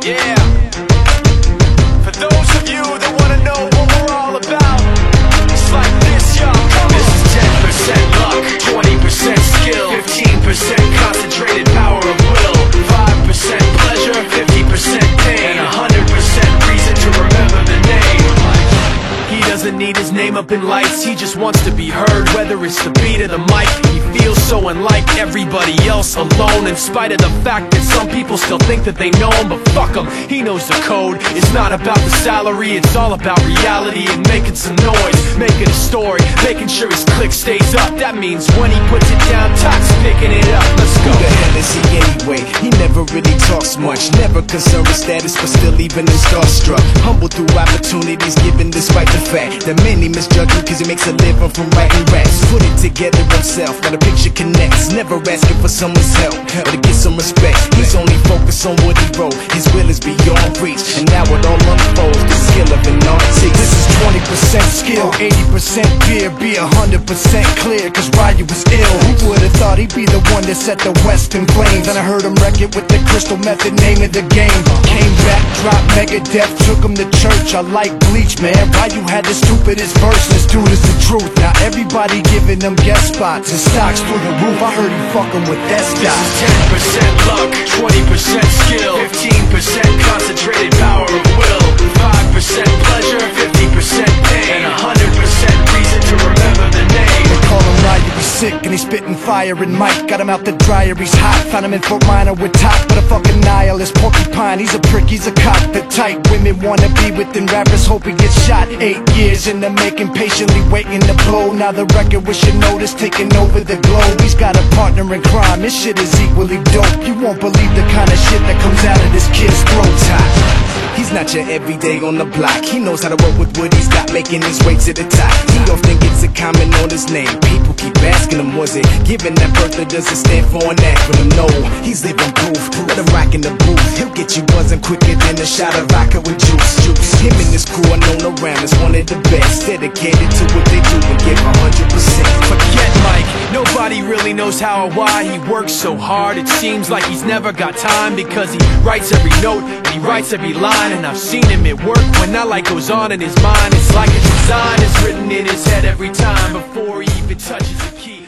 Yeah. For those of you that wanna know what we're all about, it's like this, y'all. This is 10% luck, 20% skill, 15% concentrated power of will, 5% pleasure, 50% pain, and 100% reason to remember the name. He doesn't need his name up in lights, he just wants to be heard, whether it's the beat of the mic. He feels so unlike everybody else, alone, in spite of the fact that some people still think that they know him. But fuck him, he knows the code. It's not about the salary, it's all about reality and making some noise, making a story, making sure his click stays up. That means when he puts it down, Tox picking it up. Let's go. Who the hell is he anyway? He never really talks much, never concerned with status, but still even in starstruck. Humble through opportunities given despite the fact that many misjudge him cause he makes a living from writing raps. Put it together himself, now the picture connects, never asking for someone's help or to get some respect. He's only focused on what he wrote, his will is beyond reach, and now it all unfolds, the skill of an artist. This is 20% skill, 80% fear, be 100% clear, cause Ryu was ill. Who would've thought he'd be the one that set the West in flames? And I heard him wreck it with the Crystal Method, name of the game. Came back, dropped Megadeth, took him to church. I like Bleach, man, Ryu had the stupidest verse. This dude is the truth. Now everybody giving them guest spots and stocks through the roof. I heard he fucking with that stock. This is 10% luck, 20% skill, 15% concentrated power of will, 5% pleasure, 50% pain, and 100% reason to remember the name. They call him Ryu, he's sick and he's spitting fire. And Mike got him out the dryer, he's hot. Found him in Fort Minor with Top, but a fucking nihilist porcupine. He's a prick, he's a cop. The type women wanna be within, rappers hope he gets shot. 8 years in the making, patiently waiting to blow. Now the record with your notice taking over the globe. He's got a partner in crime, this shit is equally dope. You won't believe the kind of shit that comes out of this kid's throat. He's not your everyday on the block. He knows how to work with what he's got, making his way to the top. He often gets a comment on his name. People keep asking him, was it given that birth or does it stand for an acronym? No, he's living proof. Let him rock in the booth. He'll get you buzzing quicker than a shot of vodka with juice. Him and his crew are known around as one of the best, dedicated to what they do and give 100%. Forget Mike, nobody really knows how or why he works so hard. It seems like he's never got time, because he writes every note and he writes every line. And I've seen him at work when that light goes on in his mind. It's like a design is written in his head every time before he even touches the key.